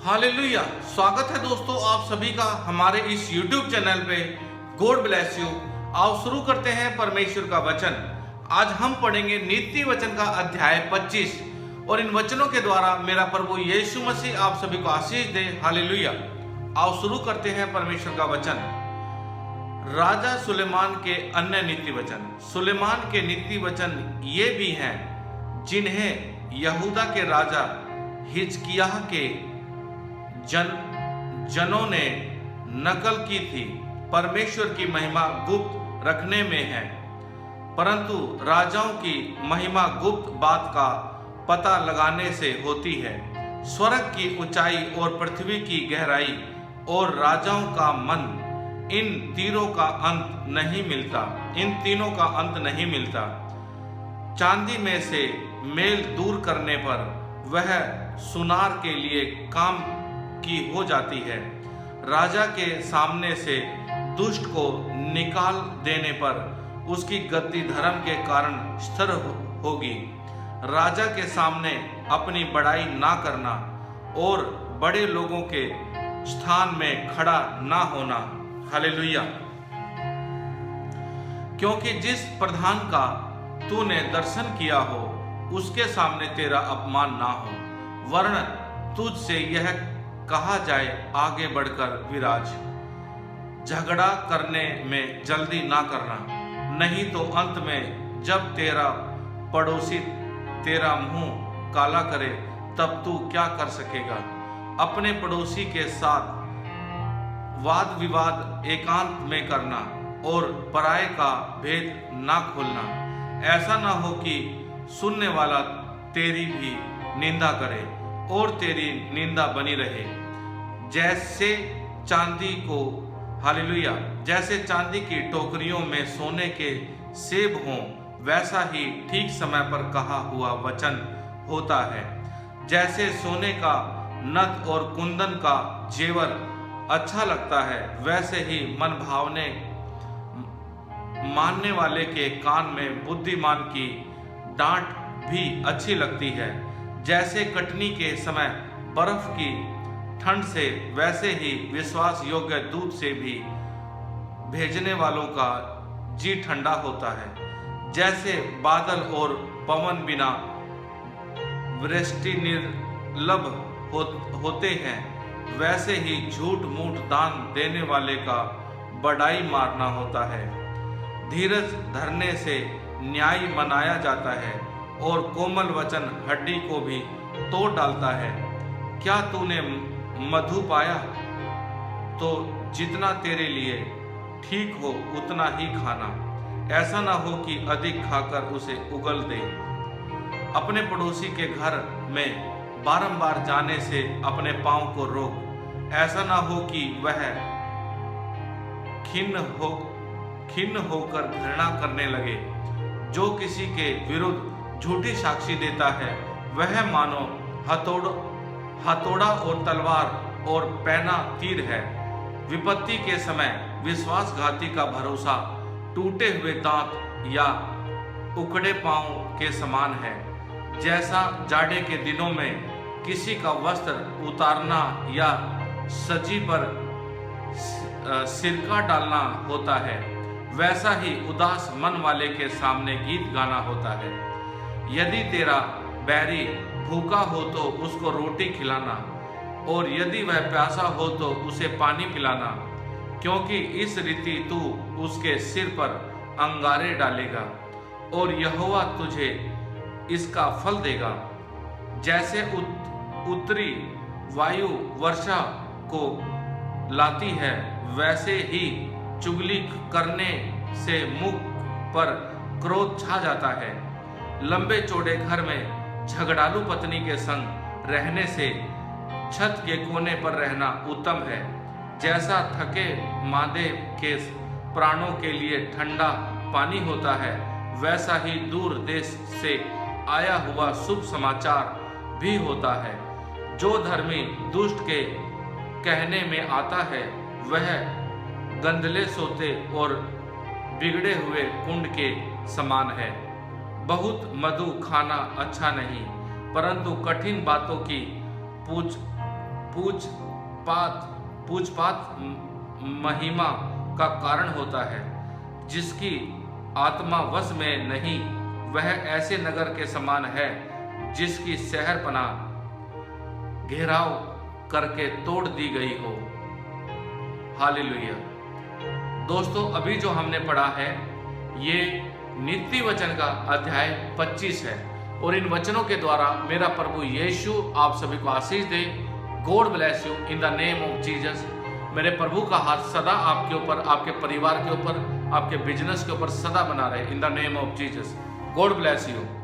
Hallelujah. स्वागत है दोस्तों आप सभी का हमारे इस YouTube चैनल पे। God bless you. आओ शुरू करते हैं परमेश्वर का वचन। आज हम पढ़ेंगे नीति वचन का अध्याय 25 और इन वचनों के द्वारा मेरा प्रभु यीशु मसीह आप सभी को आशीष दे। हालेलुया। आओ शुरू करते हैं परमेश्वर का वचन। राजा सुलेमान के अन्य नीति वचन। सुलेमान के नीति वचन ये भी हैं जिन्हें यहूदा के राजा हिजकिय्याह के जनों ने नकल की थी। परमेश्वर की महिमा गुप्त रखने में है, परंतु राजाओं की महिमा गुप्त बात का पता लगाने से होती है। स्वर्ग की ऊंचाई और पृथ्वी की गहराई और राजाओं का मन, इन तीनों का अंत नहीं मिलता। चांदी में से मेल दूर करने पर वह सुनार के लिए काम की हो जाती है। राजा के सामने से दुष्ट को निकाल देने पर उसकी गद्दी धर्म के कारण स्थिर होगी। राजा के सामने अपनी बड़ाई ना करना और बड़े लोगों के स्थान में खड़ा ना होना। हालेलुया। क्योंकि जिस प्रधान का तूने दर्शन किया हो उसके सामने तेरा अपमान ना हो, वरन तुझसे यह कहा जाए आगे बढ़कर विराज। झगड़ा करने में जल्दी ना करना, नहीं तो अंत में जब तेरा पड़ोसी तेरा मुंह काला करे तब तू क्या कर सकेगा। अपने पड़ोसी के साथ वाद विवाद एकांत में करना और पराये का भेद ना खोलना। ऐसा ना हो कि सुनने वाला तेरी भी निंदा करे और तेरी निंदा बनी रहे। जैसे चांदी की टोकरियों में सोने के सेब हों, वैसा ही ठीक समय पर कहा हुआ वचन होता है। जैसे सोने का नथ और कुंदन का जेवर अच्छा लगता है, वैसे ही मन भावने मानने वाले के कान में बुद्धिमान की डांट भी अच्छी लगती है। जैसे कटनी के समय बर्फ की ठंड से, वैसे ही विश्वास योग्य दूध से भी भेजने वालों का जी ठंडा होता है। जैसे बादल और पवन बिना वृष्टि निर्लभ होते हैं, वैसे ही झूठ मूठ दान देने वाले का बड़ाई मारना होता है। धीरज धरने से न्याय मनाया जाता है और कोमल वचन हड्डी को भी तोड़ डालता है। क्या तूने मधु पाया तो जितना तेरे लिए ठीक हो उतना ही खाना, ऐसा ना हो कि अधिक खाकर उसे उगल दे। अपने पड़ोसी के घर में बारंबार जाने से अपने पांव को रोक, ऐसा ना हो कि वह खिन्न होकर घृणा करने लगे। जो किसी के विरुद्ध झूठी साक्षी देता है, वह मानो हथौड़ा और तलवार और पैना तीर है। विपत्ति के समय विश्वासघाती का भरोसा टूटे हुए दांत या उकड़े पांव के समान है। जैसा जाड़े के दिनों में किसी का वस्त्र उतारना या सजी पर सिरका डालना होता है, वैसा ही उदास मन वाले के सामने गीत गाना होता है। यदि तेरा बैरी भूखा हो तो उसको रोटी खिलाना, और यदि वह प्यासा हो तो उसे पानी पिलाना, क्योंकि इस रीति तू उसके सिर पर अंगारे डालेगा और यहोवा तुझे इसका फल देगा। जैसे उत्तरी वायु वर्षा को लाती है, वैसे ही चुगली करने से मुख पर क्रोध छा जाता है। लंबे चौड़े घर में झगड़ालू पत्नी के संग रहने से छत के कोने पर रहना उत्तम है। जैसा थके मादे के प्राणों के लिए ठंडा पानी होता है, वैसा ही दूर देश से आया हुआ शुभ समाचार भी होता है। जो धर्मी दुष्ट के कहने में आता है, वह गंदले सोते और बिगड़े हुए कुंड के समान है। बहुत मधु खाना अच्छा नहीं, परंतु कठिन बातों की पूछपात महिमा का कारण होता है। जिसकी आत्मा वश में नहीं, वह ऐसे नगर के समान है जिसकी शहरपना घेराव करके तोड़ दी गई हो। हालेलुया। दोस्तों, अभी जो हमने पढ़ा है ये नीति वचन का अध्याय 25 है और इन वचनों के द्वारा मेरा प्रभु यीशु आप सभी को आशीष दे। God bless you in the name of Jesus. मेरे प्रभु का हाथ सदा आपके ऊपर, आपके परिवार के ऊपर, आपके बिजनेस के ऊपर सदा बना रहे इन the name of Jesus. God bless you.